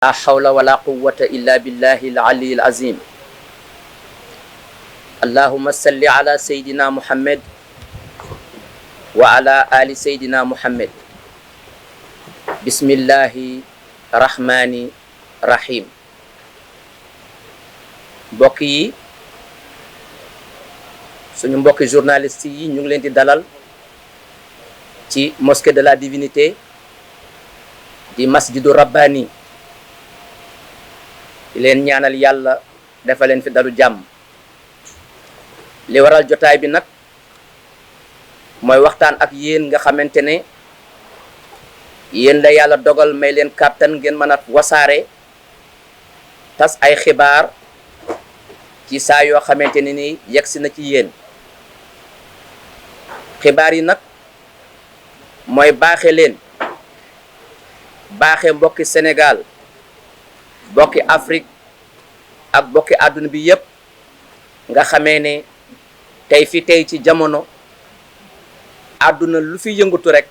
لا حول ولا قوة إلا بالله العلي العظيم. اللهم صل على سيدنا محمد وعلى آل سيدنا محمد. بسم الله الرحمن الرحيم. mbokk yi suñu mbokki journaliste yi ñu ngi leen di dalal ci mosquée de la divinité di masjidu rabbani di leen ñaanal yàlla dafa leen fi dalu jàmm. li waral jotaay bi nag mooy waxtaan ak yéen nga xamante ne yéen la yàlla dogal may leen kàttan ngeen mën a wasaare tas ay xibaar ci saa yoo xamante ne ni yegsi na ci yéen. xibaar yi nag mooy baaxe leen baaxe mbokki Sénégal mbokki Afrique ak mbokki àdduna bi yépp nga xamee ne tey fi tey ci jamono àdduna lu fi yëngatu rek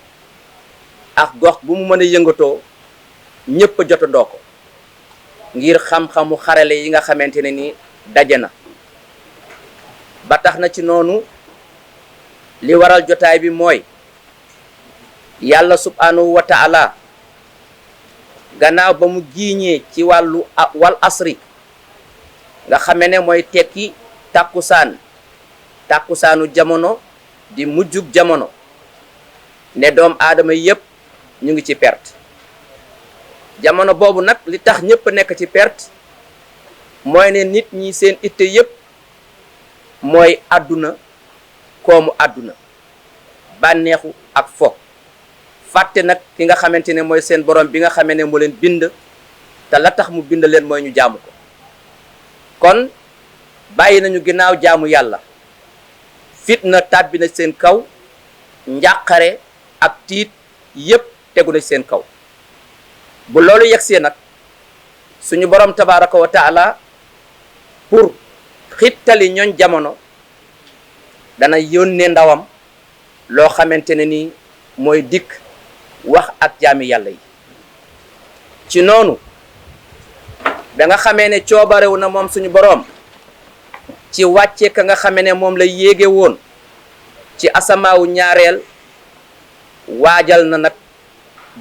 ak gox bu mu mën a yëngatoo ñépp jotandoo ko ngir xam-xamu xarale yi nga xamante ne ni daje na. ba tax na ci noonu li waral jotaay bi mooy yàlla subhanahu wa ta'ala gannaaw ba mu giiñee ci wal asri nga xame ne mooy tekki tàkkusaanu jamono di mujjug jamono ne doom aadama yépp ñu ngi ci perte. jamono boobu nag li tax ñépp nekk ci perte mooy ne nit ñi seen itte yépp mooy àdduna, koomu àdduna, bànneexu ak fo fàtte nag ki nga xamante ne mooy seen borom bi nga xamee ne moo leen bind te la tax mu bind leen mooy ñu jaamu ko. kon bàyyi nañu ginnaaw jaamu yàlla, fitna tàbbi na seen kaw, njàqare ak tiit yépp tegu na seen kaw. bu loolu yegsee nag suñu borom tabaraka wa taala pour xittali ñooñ jamono dana yónnee ndawam loo xamante ne ni mooy dikk wax ak jaami yàlla yi. ci noonu da nga xamee ne coobarewu na moom suñu boroom ci wàcce ka nga xamee ne moom la yéege woon ci asamaawu ñaareel waajal na nag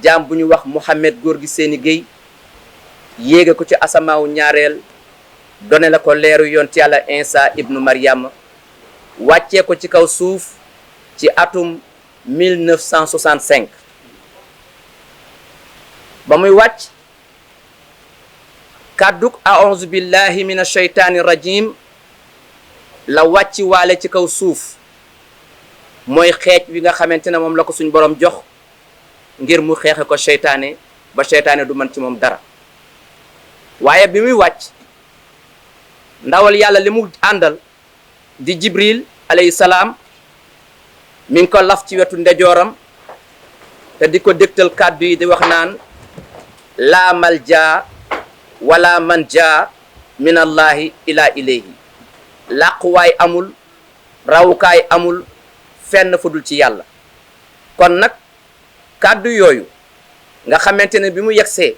jaam bu ñu wax Mouhamed Gorgui Séni Gueye yéege ko ci asamaawu ñaareel done la ko leeru yonent yàlla Insa ibnu Maryam wàccee ko ci kaw suuf ci atum 1965. ba muy wàcc kàdduk a'uuzu billahi min ashaytaani rajim la wàcci waale ci kaw suuf mooy xeej wi nga xamante ne moom la ko suñ borom jox ngir mu xeexe ko seytaane ba seytaane du mën ci moom dara. waaye bi muy wàcc ndawal yàlla li mu àndal di Jibril alayhi salaam mi ngi ko laf ci wetu ndejooram te di ko dégtal kàddu yi di wax naan laa malja wala manja min allahi ila ilayhi. làquwaay amul, rawukaay amul fenn fu dul ci yàlla. kon nag kàddu yooyu nga xamante ne bi mu yegsee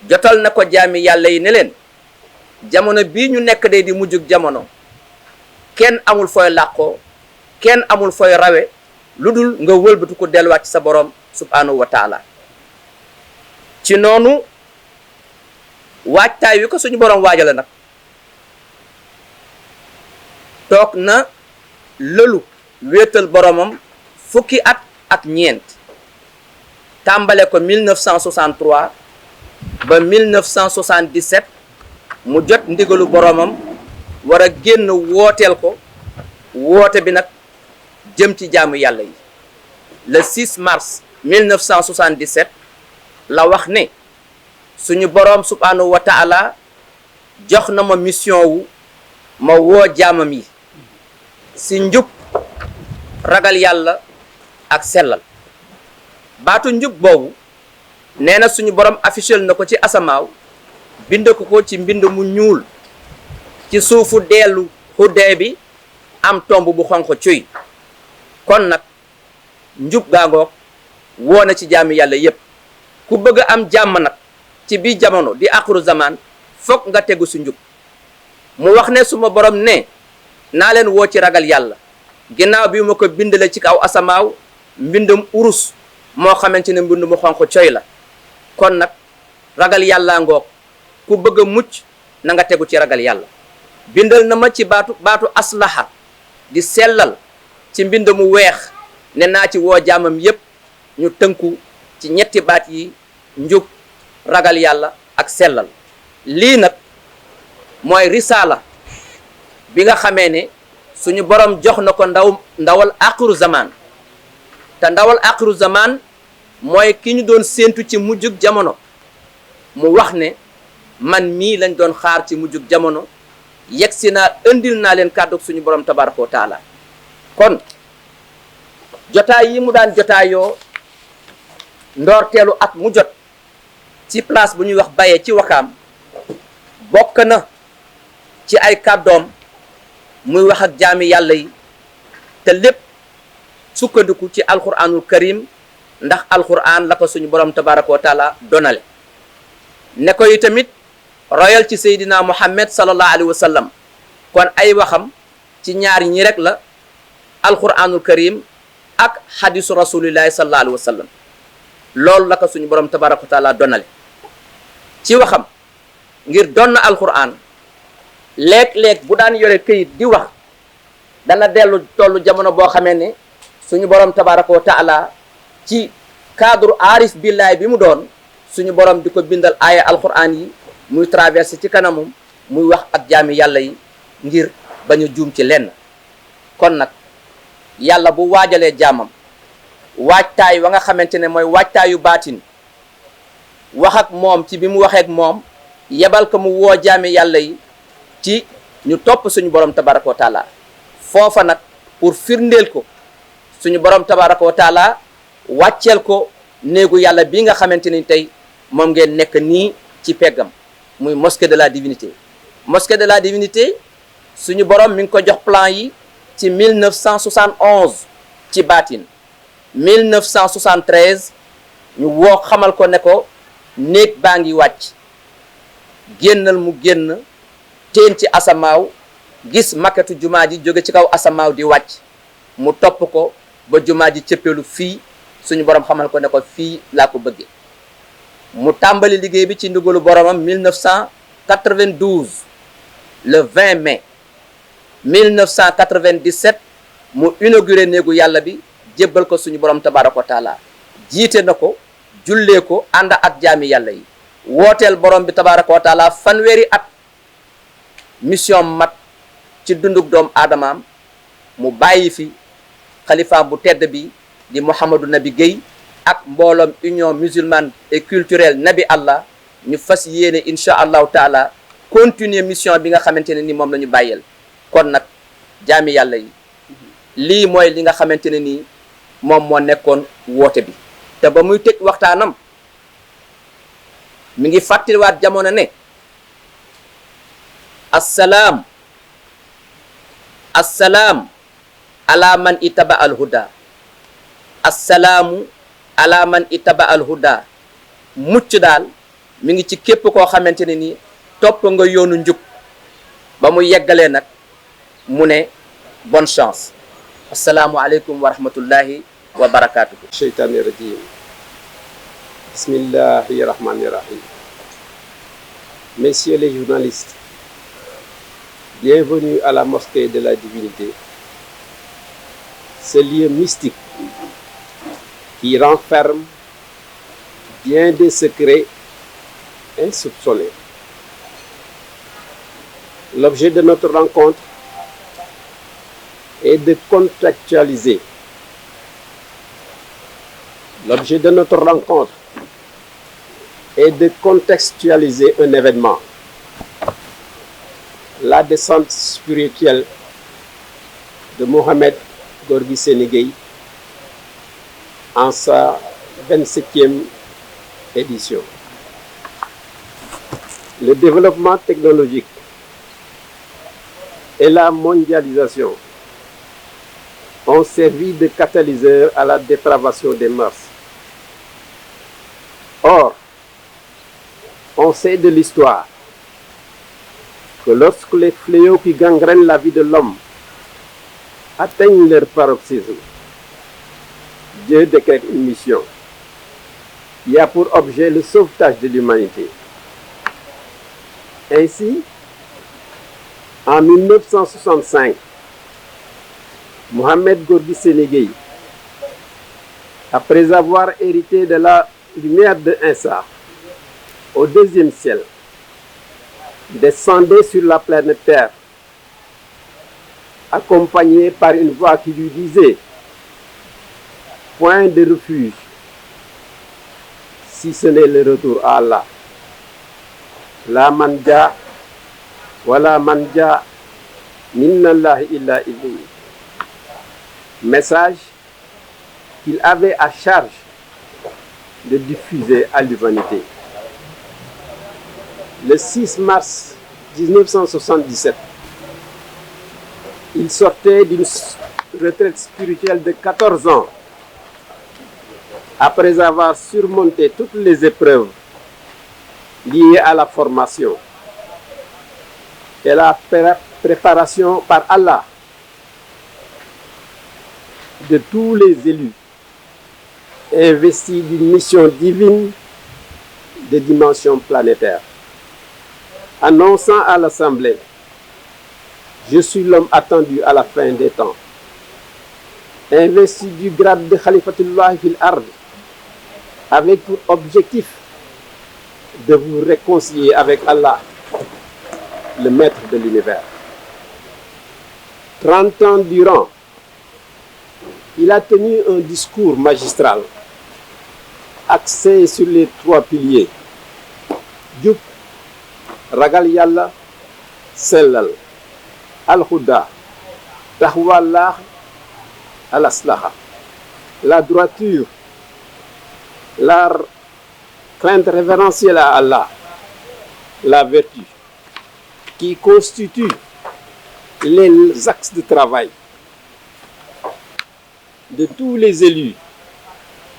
jotal na ko jaami yàlla yi ne leen jamono bii ñu nekk day di mujjug jamono kenn amul fooy làqoo, kenn amul fooy rawe lu dul nga wëlbatu ko delluwaat ci sa borom subhanahu wa taala. ci noonu waajtaay wi ko suñu borom waajale nag toog na lëlu wéetal boromam fukki at ak ñeent tàmbale ko 1963 ba 1977 mu jot ndigalu boromam war a génn wooteel ko woote bi nag jëm ci jaamu yàlla yi. le 6 mars 1977 la wax ne suñu boroom subhanahu wa taala jox na ma mission wu ma woo jaamam yi si njub, ragal yàlla ak sellal. baatu njub boobu nee na suñu borom affichel na ko ci asamaaw bind ko ci mbind mu ñuul ci suufu deelu xuddee bi am tomb bu xonq cuy. kon nag njub gaangoog woo na ci jaami yàlla yépp ku bëgg am jàmm nag ci bi jamono di axiru zaman foog nga tegu su njub mu wax ne suma borom ne naa leen woo ci ragal yàlla ginnaaw bi ma ko bindale ci kaw asamaaw mbindum urus moo xamante ne mbind mu xonq coy la kon nag ragal yàlla ngoog ku bëgg a mucc na nga tegu ci ragal yàlla bindal na ma ci baatu aslaha di sellal ci mbind mu weex ne naa ci woo jaamam yépp ñu tënku ci ñetti baat yi njub ragal yàlla ak sellal lii nag mooy risaala bi nga xamee ne suñu borom jox na ko ndawal axiru zaman te ndawal axiru zaman mooy ki ñu doon séentu ci mujjug jamono mu wax ne man mii lañ doon xaar ci mujjug jamono yegsi naa indil naa leen kàddug suñu borom tabaraka wa taala kon jotaay yi mu daan jotaayoo ndoorteelu at mu jot ci place bu ñuy wax Baye ci Wakaam bokk na ci ay kàddoom muy wax ak jaami yàlla yi te lépp sukkandiku ci alquranul karim ndax alquran la ko suñu borom tabaraka wa taala donale ne ko yi tamit royal ci seydina muhammad sallallahu alayhi wa sallam kon ay waxam ci ñaar ñi rek la alquranul karim ak hadisu rasulillahi sallallahu alayhi wa sallam loolu la ko suñu borom tabaraka wa taala donale ci waxam ngir donn alquran léeg-léeg bu daan yore këyit di wax dana dellu tollu jamono boo xamee ne suñu borom tabaraka wa taala ci cadre aarif billaay bi mu doon suñu borom di ko bindal aaya alquran yi muy traversé ci kanamum muy wax ak jaami yàlla yi ngir bañ a juum ci lenn kon nag yàlla bu waajalee jaamam waajtaay wa nga xamante ne mooy waajtaayu baatin wax ak moom ci bi mu waxee ak moom yebal ko mu woo jaami yàlla yi ci ñu topp suñu borom tabaraka wa taala foofa nag pour firndeel ko suñu borom tabaraka wa taala wàcceel ko néegu yàlla bi nga xamante ni tey moom ngeen nekk nii ci peggam muy mosquée de la divinité mosquée de la divinité suñu borom mi ngi ko jox plan yi ci 1971 ci baatin 1973 ñu woo xamal ko ne ko néeg baa ngi wàcc génnal mu génn teen ci asamaaw gis maketu jumaa ji jóge ci kaw asamaaw di wàcc mu topp ko ba jumaa ji cëppeelu fii suñu borom xamal ko ne ko fii laa ko bëggee mu tàmbali liggéey bi ci ndigalu boromam 1992 le 20 mai 1997 mu inauguré néegu yàlla bi jébbal ko suñu borom tabaraka wa taala jiite na ko jullee ko ànd ak jaami yàlla yi wooteel borom bi tabaraka wa taala fanweeri at mission mat ci dunduk doom aadamaam mu bàyyi fi xalifaam bu tedd bi di Mouhamadou Nabi Guèye ak mbooloom union musulmane et culturelle Nabi Allah ñu fas yéene incha allahu taala continuer mission bi nga xamante ne ni moom la ñu bàyyeel kon nag jaami yàlla yi lii mooy li nga xamante ne nii moom moo nekkoon woote bi te ba muy tëj waxtaanam mi ngi fàttaliwaat jamono ne assalaam ala man itaba al huda assalaamu ala man itaba al huda mucc daal mi ngi ci képp koo xamante ne ni topp nga yoonu njub ba mu yeggalee nag mu ne bonne chance assalaamu aleykum wa rahmatullahi wa barakatuhu sheytaani rajim bismillahi rahmani rahim. Messieurs les journalistes, bienvenue à la mosquée de la divinité, ce lieu mystique qui renferme bien des secrets insoupçonnés. L'objet de notre rencontre est de contextualiser. L'objet de notre rencontre est de contextualiser un événement, la descente spirituelle de Mohamed Gorgui Séni Gueye en sa 27e édition. Le développement technologique et la mondialisation ont servi de catalyseur à la dépravation des mœurs. Or, On sait de l'histoire que lorsque les fléaux qui gangrènent la vie de l'homme atteignent leur paroxysme, Dieu décrète une mission qui a pour objet le sauvetage de l'humanité. Ainsi, en 1965, Mohamed Gorgui Sénégué, après avoir hérité de la lumière de Insa au deuxième ciel, descendait sur la planète Terre, accompagné par une voix qui lui disait « Point de refuge, si ce n'est le retour à Allah. La manja, wala manja, minnallahi illa ilayhi. » Message qu'il avait à charge de diffuser à l'humanité. Le 6 mars 1977, il sortait d'une retraite spirituelle de 14 ans après avoir surmonté toutes les épreuves liées à la formation et la préparation par Allah de tous les élus investis d'une mission divine de dimension planétaire, annonçant à l'Assemblée: je suis l'homme attendu à la fin des temps, investi du grade de Khalifatullah fil Ard, avec pour objectif de vous réconcilier avec Allah, le maître de l'univers. 30 ans durant, il a tenu un discours magistral axé sur les 3 piliers: jub, ragal yàlla, sellal, al-huda, tahwallah, al-aslaha, la droiture, la crainte révérentielle à Allah, la vertu, qui constituent les axes de travail de tous les élus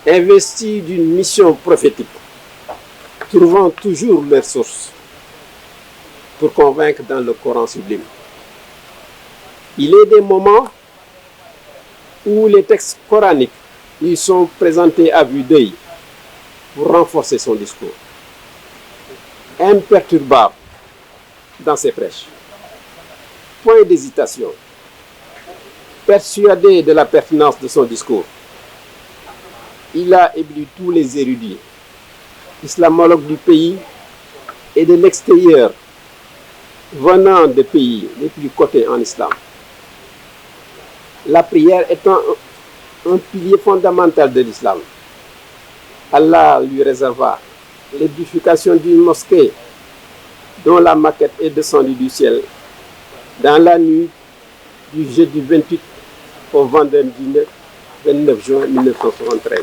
investis d'une mission prophétique, trouvant toujours leur source pour convaincre dans le Coran sublime. Il est des moments où les textes coraniques lui sont présentés à vue d'œil pour renforcer son discours. Imperturbable dans ses prêches, point d'hésitation, persuadé de la pertinence de son discours, il a ébloui tous les érudits, islamologues du pays et de l'extérieur, venant des pays les plus cotés en islam. La prière étant un pilier fondamental de l'islam, Allah lui réserva l'édification d'une mosquée dont la maquette est descendue du ciel dans la nuit du jeudi 28 au vendredi 29 juin 1973.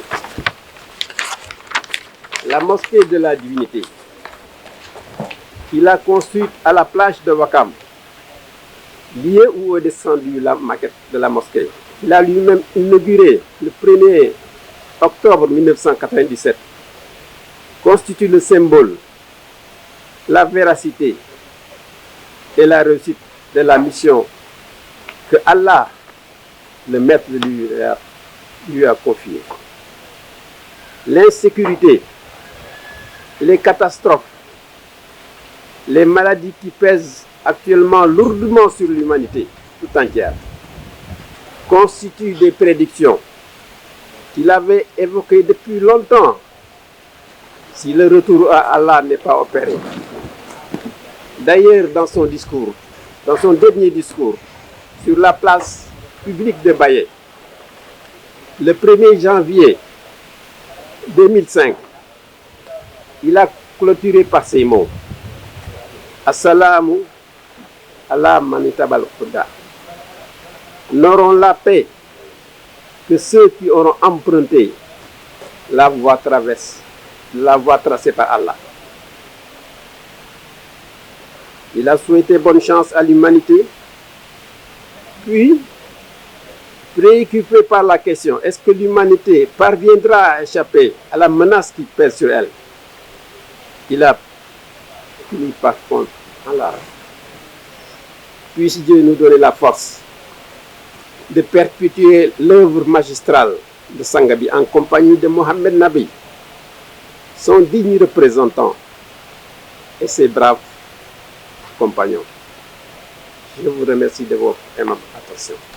La mosquée de la divinité, qu'il a construite à la plage de Wakam, lieu où est descendue la maquette de la mosquée. Il a lui-même inauguré le 1er octobre 1997, constitue le symbole, la véracité et la réussite de la mission que Allah, le maître de l'univers, lui a confiée. L'insécurité, les catastrophes, les maladies qui pèsent actuellement lourdement sur l'humanité tout entière constituent des prédictions qu'il avait évoquées depuis longtemps si le retour à Allah n'est pas opéré. D'ailleurs, dans son discours, dans son dernier discours, sur la place publique de Baye, le 1er janvier 2005, il a clôturé par ces mots: Assalamu ala manitabal huda. N'auront la paix que ceux qui auront emprunté la voie tracée par Allah. Il a souhaité bonne chance à l'humanité, puis, préoccupé par la question: est-ce que l'humanité parviendra à échapper à la menace qui pèse sur elle? Il a finit par fondre en larmes. Puisse Dieu nous donner la force de perpétuer l'œuvre magistrale de Sangabi en compagnie de Mohamed Nabi, son digne représentant et ses braves compagnons. Je vous remercie de votre aimable attention.